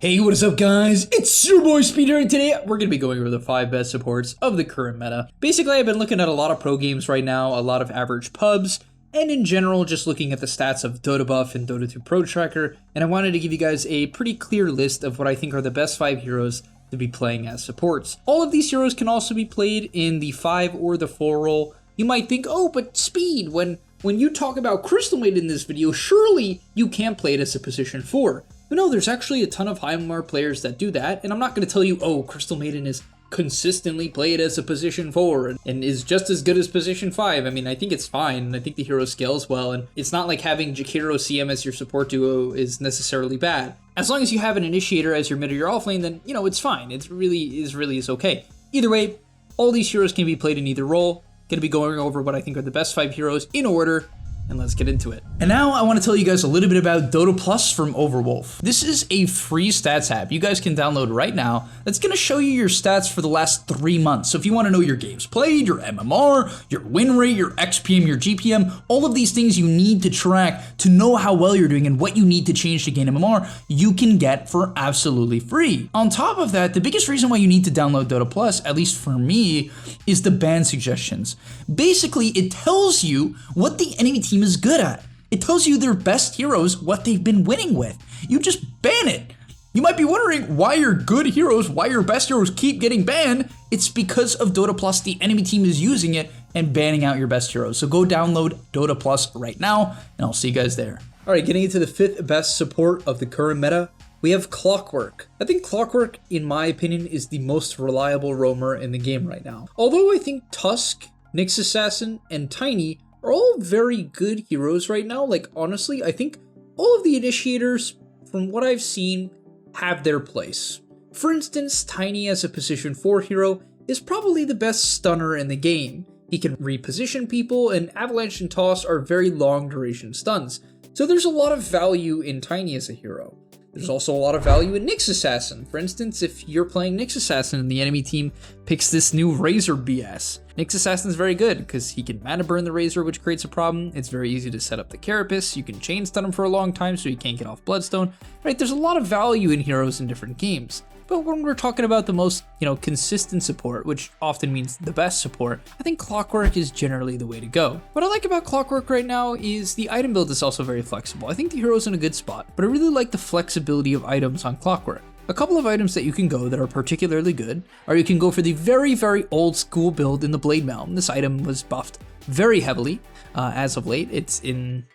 Hey, what is up guys? It's your boy Speeder, and today we're going to be going over the 5 best supports of the current meta. Basically, I've been looking at a lot of pro games right now, a lot of average pubs, and in general, just looking at the stats of Dota Buff and Dota 2 Pro Tracker, and I wanted to give you guys a pretty clear list of what I think are the best 5 heroes to be playing as supports. All of these heroes can also be played in the 5 or the 4 role. You might think, oh, but Speed, when you talk about Crystal Maiden in this video, surely you can't play it as a position 4. But no, there's actually a ton of high MMR players that do that, and I'm not going to tell you, oh, Crystal Maiden is consistently played as a position 4 and is just as good as position 5. I mean, I think it's fine, and I think the hero scales well, and it's not like having JAKIRO CM as your support duo is necessarily bad. As long as you have an initiator as your mid or your offlane, then, you know, it's fine. It really is okay. Either way, all these heroes can be played in either role. Going to be going over what I think are the best 5 heroes in order, and let's get into it. And now I want to tell you guys a little bit about DotaPlus from Overwolf. This is a free stats app you guys can download right now that's going to show you your stats for the last 3 months. So if you want to know your games played, your MMR, your win rate, your XPM, your GPM, all of these things you need to track to know how well you're doing and what you need to change to gain MMR, you can get for absolutely free. On top of that, the biggest reason why you need to download DotaPlus, at least for me, is the ban suggestions. Basically, it tells you what the enemy team is good at. It tells you their best heroes, what they've been winning with. You just ban it. You might be wondering why your good heroes, why your best heroes keep getting banned. It's because of DotaPlus. The enemy team is using it and banning out your best heroes. So go download DotaPlus right now, and I'll see you guys there. All right, getting into the 5th best support of the current meta, we have CLOCKWERK. I think CLOCKWERK, in my opinion, is the most reliable roamer in the game right now. Although I think Tusk, Nyx Assassin, and Tiny are all very good heroes right now. Like, honestly, I think all of the initiators, from what I've seen, have their place. For instance, Tiny as a position 4 hero is probably the best stunner in the game. He can reposition people, and Avalanche and Toss are very long duration stuns. So there's a lot of value in Tiny as a hero. There's also a lot of value in Nyx Assassin. For instance, if you're playing Nyx Assassin and the enemy team picks this new Razor BS, Nyx Assassin is very good because he can mana burn the Razor, which creates a problem. It's very easy to set up the Carapace. You can chain stun him for a long time so he can't get off Bloodstone. Right? There's a lot of value in heroes in different games. But when we're talking about the most, consistent support, which often means the best support, I think CLOCKWERK is generally the way to go. What I like about CLOCKWERK right now is the item build is also very flexible. I think the hero's in a good spot, but I really like the flexibility of items on CLOCKWERK. A couple of items that you can go that are particularly good are you can go for the very, very old school build in the Blade Mail. This item was buffed very heavily as of late. It's in,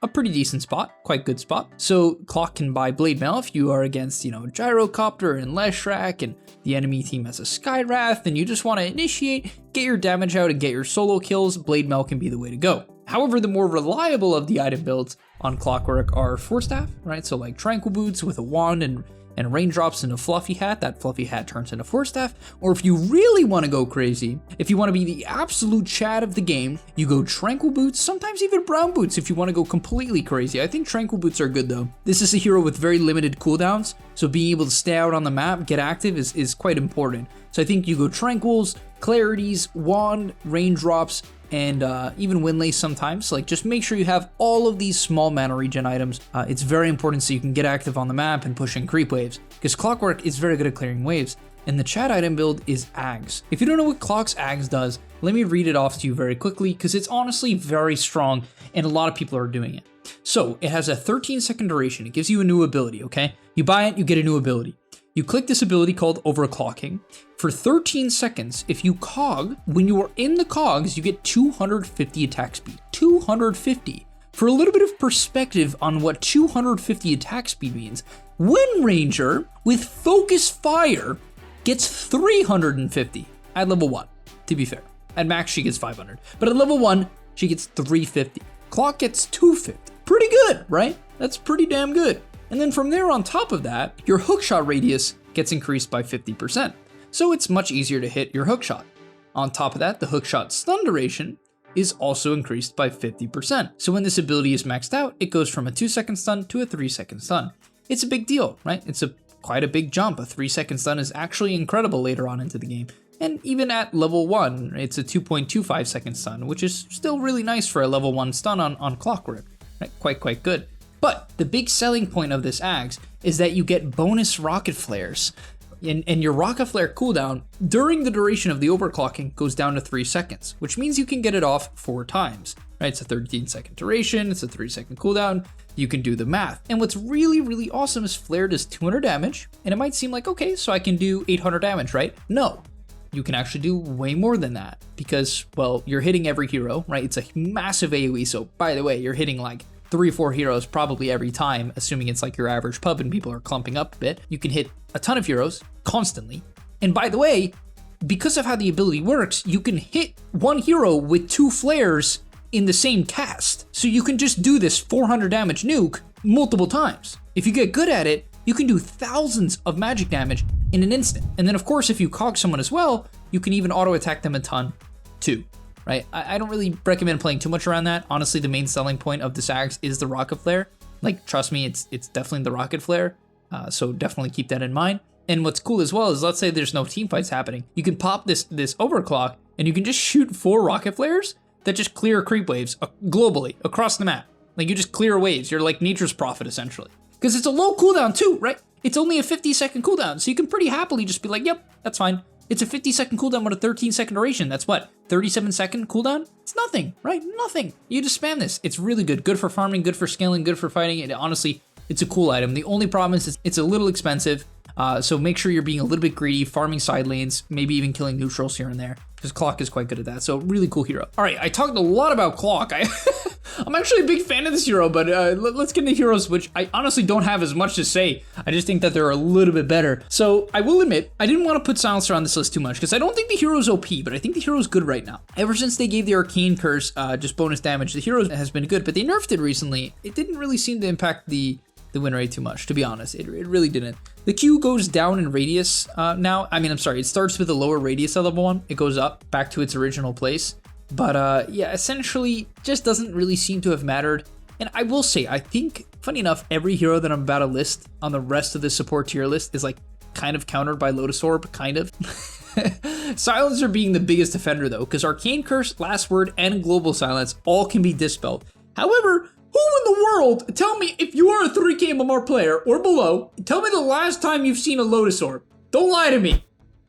a pretty decent spot, quite good spot. So Clock can buy Blade Mail if you are against, Gyrocopter and Leshrac and the enemy team has a Skywrath and you just want to initiate, get your damage out and get your solo kills, Blade Mail can be the way to go. However, the more reliable of the item builds on CLOCKWERK are Force Staff, right? So like Tranquil Boots with a wand and raindrops in a fluffy hat, that fluffy hat turns into Force Staff. Or if you really want to go crazy, if you want to be the absolute Chad of the game, you go Tranquil Boots, sometimes even Brown Boots if you want to go completely crazy. I think Tranquil Boots are good though. This is a hero with very limited cooldowns, so being able to stay out on the map, get active is quite important. So I think you go Tranquils, Clarities, Wand, Raindrops, and even Windlace sometimes. Like, just make sure you have all of these small mana regen items. It's very important so you can get active on the map and push in creep waves, because CLOCKWERK is very good at clearing waves. And the chat item build is Ags. If you don't know what Clock's Ags does, let me read it off to you very quickly, because it's honestly very strong and a lot of people are doing it. So it has a 13-second duration. It gives you a new ability, okay? You buy it, you get a new ability. You click this ability called Overclocking. For 13 seconds, if you cog, when you are in the cogs, you get 250 attack speed. 250. For a little bit of perspective on what 250 attack speed means, Wind Ranger with Focus Fire gets 350 at level 1, to be fair. At max, she gets 500. But at level 1, she gets 350. Clock gets 250. Pretty good, right? That's pretty damn good. And then from there on top of that, your hookshot radius gets increased by 50%. So it's much easier to hit your hookshot. On top of that, the hookshot stun duration is also increased by 50%. So when this ability is maxed out, it goes from a 2-second stun to a 3-second stun. It's a big deal, right? It's quite a big jump. A 3-second stun is actually incredible later on into the game. And even at level 1, it's a 2.25 second stun, which is still really nice for a level 1 stun on CLOCKWERK, right? Quite good. But the big selling point of this axe is that you get bonus rocket flares. And your rocket flare cooldown during the duration of the overclocking goes down to 3 seconds, which means you can get it off 4 times, right? It's a 13-second duration, it's a 3-second cooldown, you can do the math. And what's really, really awesome is flare does 200 damage, and it might seem like, okay, so I can do 800 damage, right? No, you can actually do way more than that because, well, you're hitting every hero, right? It's a massive AoE, so by the way, you're hitting like 3 or 4 heroes probably every time, assuming it's like your average pub and people are clumping up a bit. You can hit a ton of heroes constantly. And by the way, because of how the ability works, you can hit one hero with 2 flares in the same cast. So you can just do this 400 damage nuke multiple times. If you get good at it, you can do thousands of magic damage in an instant. And then of course, if you cog someone as well, you can even auto attack them a ton too. Right? I don't really recommend playing too much around that. Honestly, the main selling point of this axe is the rocket flare. Like, trust me, it's definitely the rocket flare. So definitely keep that in mind. And what's cool as well is, let's say there's no team fights happening. You can pop this overclock and you can just shoot 4 rocket flares that just clear creep waves globally across the map. Like, you just clear waves. You're like nature's prophet essentially. Because it's a low cooldown too, right? It's only a 50-second cooldown. So you can pretty happily just be like, yep, that's fine. It's a 50-second cooldown with a 13-second duration. That's what, 37-second cooldown? It's nothing, right? Nothing. You just spam this. It's really good. Good for farming, good for scaling, good for fighting. And honestly, it's a cool item. The only problem is it's a little expensive. So make sure you're being a little bit greedy, farming side lanes, maybe even killing neutrals here and there, because Clock is quite good at that. So really cool hero. All right, I talked a lot about Clock. I'm actually a big fan of this hero, but let's get into heroes, which I honestly don't have as much to say. I just think that they're a little bit better. So I will admit, I didn't want to put Silencer on this list too much, because I don't think the hero's OP, but I think the hero's good right now. Ever since they gave the Arcane Curse just bonus damage, the hero has been good, but they nerfed it recently. It didn't really seem to impact the win rate too much, to be honest. It really didn't. The Q goes down in radius now. I mean, I'm sorry, it starts with a lower radius at level 1. It goes up back to its original place. But yeah, essentially just doesn't really seem to have mattered. And I will say, I think, funny enough, every hero that I'm about to list on the rest of the support tier list is like kind of countered by Lotus Orb, kind of. Silencer being the biggest offender though, because Arcane Curse, Last Word, and Global Silence all can be dispelled. However, who in the world, tell me if you are a 3K MMR player or below, tell me the last time you've seen a Lotus Orb. Don't lie to me.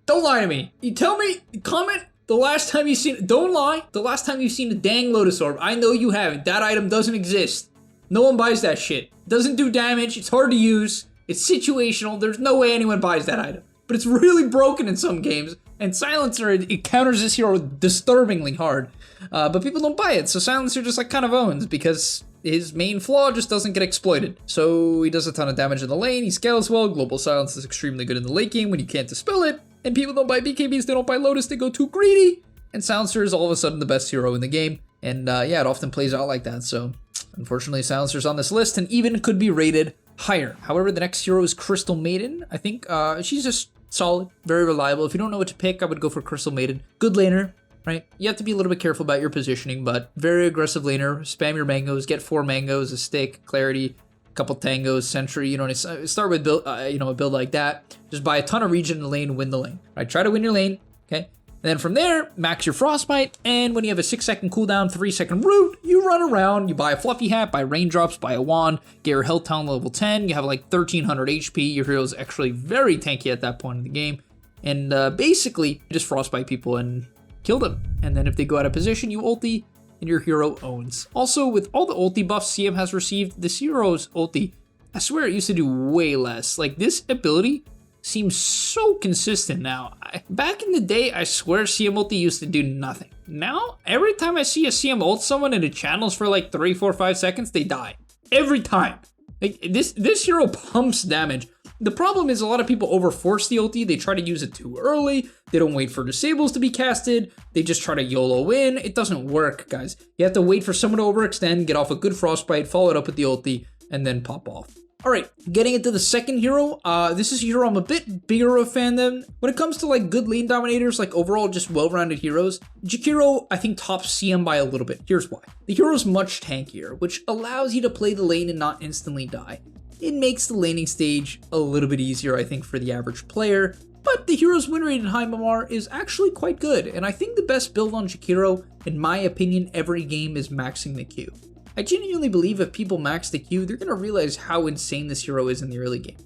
Don't lie to me. You tell me, comment the last time you've seen, don't lie, the last time you've seen a dang Lotus Orb. I know you haven't. That item doesn't exist. No one buys that shit. Doesn't do damage, it's hard to use, it's situational, there's no way anyone buys that item. But it's really broken in some games, and Silencer, it counters this hero disturbingly hard. But people don't buy it, so Silencer just like kind of owns, because his main flaw just doesn't get exploited. So he does a ton of damage in the lane, he scales well, Global Silence is extremely good in the late game when you can't dispel it, and people don't buy BKBs, they don't buy Lotus, they go too greedy, and Silencer is all of a sudden the best hero in the game. And yeah, it often plays out like that, so unfortunately Silencer's on this list and even could be rated higher. However, the next hero is Crystal Maiden. I think she's just solid, very reliable. If you don't know what to pick, I would go for Crystal Maiden. Good laner, right? You have to be a little bit careful about your positioning, but very aggressive laner. Spam your mangoes, get 4 mangoes, a stick, clarity, a couple tangos, sentry. You know, start with build, a build like that. Just buy a ton of regen in the lane, win the lane. Right? Try to win your lane, okay? And then from there, max your Frostbite, and when you have a 6-second cooldown, 3-second root, you run around, you buy a fluffy hat, buy raindrops, buy a wand, get your health down level 10, you have like 1300 HP, your hero's actually very tanky at that point in the game, and basically, you just Frostbite people and kill them. And then if they go out of position, you ulti, and your hero owns. Also, with all the ulti buffs CM has received, this hero's ulti, I swear it used to do way less. Like, this ability seems so consistent now. Back in the day, I swear CM ulti used to do nothing. Now, every time I see a CM ult someone and it channels for like 3, 4, 5 seconds, they die. Every time. Like, this hero pumps damage. The problem is a lot of people overforce the ulti. They try to use it too early. They don't wait for disables to be casted. They just try to YOLO in. It doesn't work, guys. You have to wait for someone to overextend, get off a good Frostbite, follow it up with the ulti, and then pop off. Alright, getting into the second hero, this is a hero I'm a bit bigger of a fan than. When it comes to like good lane dominators, like overall just well-rounded heroes, JAKIRO I think tops CM by a little bit. Here's why. The hero's much tankier, which allows you to play the lane and not instantly die. It makes the laning stage a little bit easier I think for the average player, but the hero's win rate in high MMR is actually quite good, and I think the best build on JAKIRO, in my opinion, every game is maxing the Q. I genuinely believe if people max the Q, they're going to realize how insane this hero is in the early game.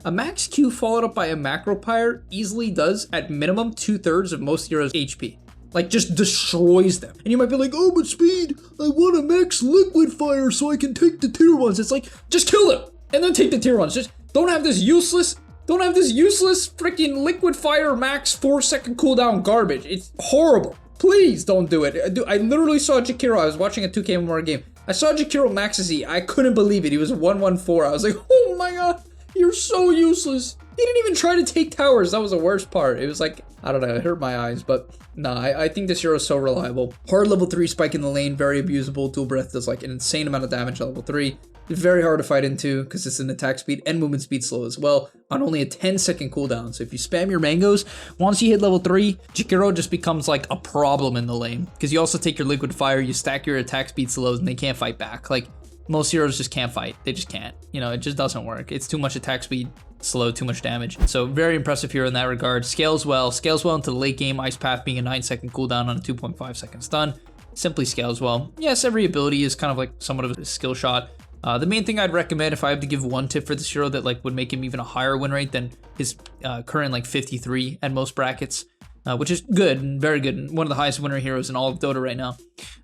A max Q followed up by a macro pyre easily does, at minimum, 2/3 of most heroes' HP. Like, just destroys them. And you might be like, oh, but Speed, I want a max liquid fire so I can take the tier 1s. It's like, just kill them and then take the tier 1s. Just don't have this useless freaking liquid fire max 4-second cooldown garbage. It's horrible. Please don't do it. I literally saw JAKIRO. I was watching a 2K more game. I saw JAKIRO max his E. I couldn't believe it. He was 114. I was like, oh my god, you're so useless. He didn't even try to take towers. That was the worst part. It was like, I don't know, it hurt my eyes, but nah, I think this hero is so reliable. Hard level 3 spike in the lane, very abusable. Dual breath does like an insane amount of damage at level 3. Very hard to fight into because it's an attack speed and movement speed slow as well on only a 10-second cooldown. So if you spam your mangoes, once you hit level 3, JAKIRO just becomes like a problem in the lane because you also take your liquid fire, you stack your attack speed slows, and they can't fight back. Like, most heroes just can't fight. They just can't. You know, it just doesn't work. It's too much attack speed, slow, too much damage. So very impressive hero in that regard. Scales well into the late game, Ice Path being a 9-second cooldown on a 2.5-second stun. Simply scales well. Yes, every ability is kind of like somewhat of a skill shot. The main thing I'd recommend, if I have to give one tip for this hero that like would make him even a higher win rate than his current like 53 at most brackets, which is good and very good, and one of the highest win rate heroes in all of Dota right now.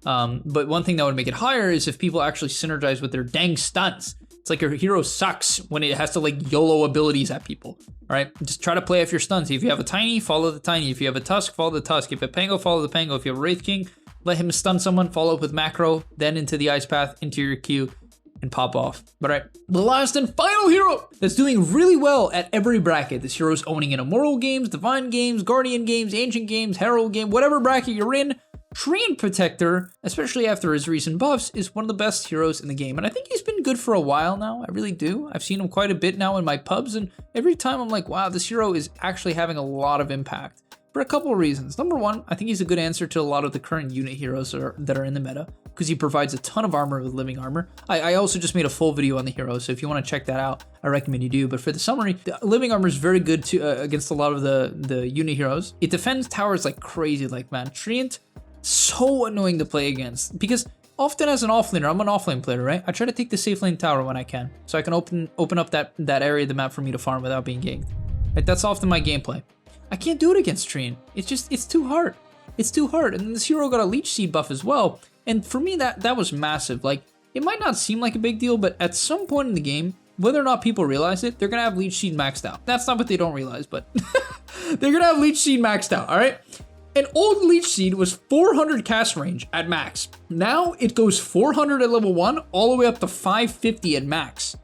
But one thing that would make it higher is if people actually synergize with their dang stuns. It's like your hero sucks when it has to like YOLO abilities at people. All right, just try to play off your stuns. If you have a Tiny, follow the Tiny. If you have a Tusk, follow the Tusk. If you have a Pango, follow the Pango. If you have a Wraith King, let him stun someone, follow up with Macro, then into the Ice Path, into your Q, and pop off. But all right, the last and final hero that's doing really well at every bracket. This hero's owning in Immortal games, Divine games, Guardian games, Ancient games, Herald game, whatever bracket you're in. TREANT Protector, especially after his recent buffs, is one of the best heroes in the game. And I think he's been good for a while now. I really do. I've seen him quite a bit now in my pubs, and every time I'm like, wow, this hero is actually having a lot of impact. For a couple of reasons. Number one, I think he's a good answer to a lot of the current unit heroes that are in the meta, because he provides a ton of armor with living armor. I also just made a full video on the hero, so if you want to check that out, I recommend you do. But for the summary, the living armor is very good to against a lot of the unit heroes. It defends towers like crazy. Like, man, TREANT, so annoying to play against, because often as an offlaner, I'm an offlane player, right? I try to take the safe lane tower when I can, so I can open up that area of the map for me to farm without being ganked. Right? That's often my gameplay. I can't do it against TREANT. It's too hard. It's too hard. And this hero got a Leech Seed buff as well. And for me, that was massive. Like, it might not seem like a big deal, but at some point in the game, whether or not people realize it, they're gonna have Leech Seed maxed out. That's not what they don't realize, but they're gonna have Leech Seed maxed out, all right? An old Leech Seed was 400 cast range at max. Now it goes 400 at level 1, all the way up to 550 at max.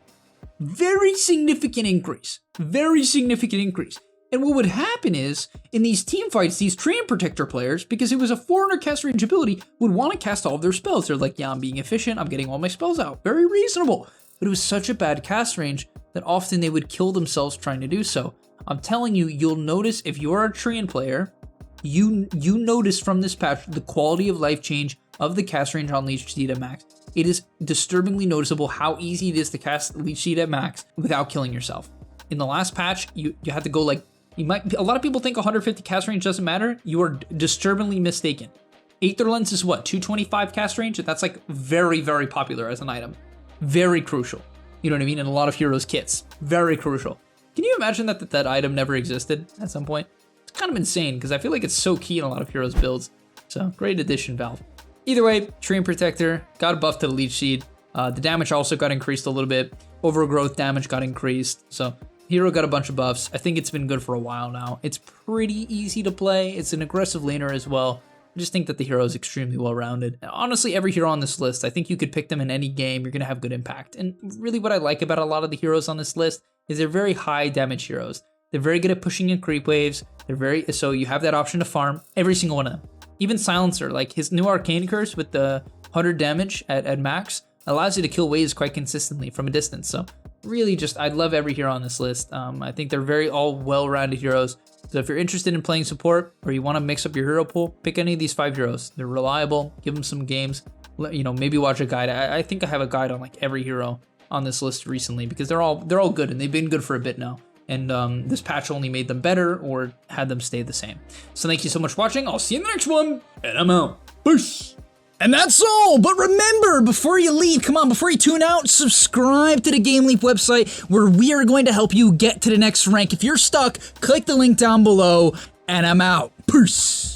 Very significant increase. Very significant increase. And what would happen is, in these team fights, these TREANT Protector players, because it was a 400 cast range ability, would want to cast all of their spells. They're like, yeah, I'm being efficient, I'm getting all my spells out. Very reasonable. But it was such a bad cast range that often they would kill themselves trying to do so. I'm telling you, you'll notice if you're a TREANT player, you notice from this patch the quality of life change of the cast range on Leech Seed at max. It is disturbingly noticeable how easy it is to cast Leech Seed at max without killing yourself. In the last patch, you had to go like, a lot of people think 150 cast range doesn't matter. You are disturbingly mistaken. Aether Lens is what, 225 cast range? That's like very, very popular as an item. Very crucial. You know what I mean? In a lot of heroes' kits. Very crucial. Can you imagine that item never existed at some point? It's kind of insane because I feel like it's so key in a lot of heroes' builds. So great addition, Valve. Either way, TREANT Protector got a buff to the Leech Seed. The damage also got increased a little bit. Overgrowth damage got increased. So hero got a bunch of buffs. I think it's been good for a while now. It's pretty easy to play. It's an aggressive laner as well. I just think that the hero is extremely well-rounded. Honestly, every hero on this list, I think you could pick them in any game. You're going to have good impact. And really what I like about a lot of the heroes on this list is they're very high damage heroes. They're very good at pushing in creep waves. So you have that option to farm every single one of them. Even Silencer, like his new Arcane Curse with the 100 damage at max, allows you to kill waves quite consistently from a distance. So really just, I love every hero on this list. I think they're very all well-rounded heroes. So if you're interested in playing support or you want to mix up your hero pool, pick any of these 5 heroes. They're reliable, give them some games, maybe watch a guide. I think I have a guide on like every hero on this list recently because they're all good and they've been good for a bit now. And this patch only made them better or had them stay the same. So thank you so much for watching. I'll see you in the next one, and I'm out. Peace. And that's all, but remember, before you leave, come on, before you tune out, subscribe to the Game Leap website where we are going to help you get to the next rank. If you're stuck, click the link down below, and I'm out. Peace.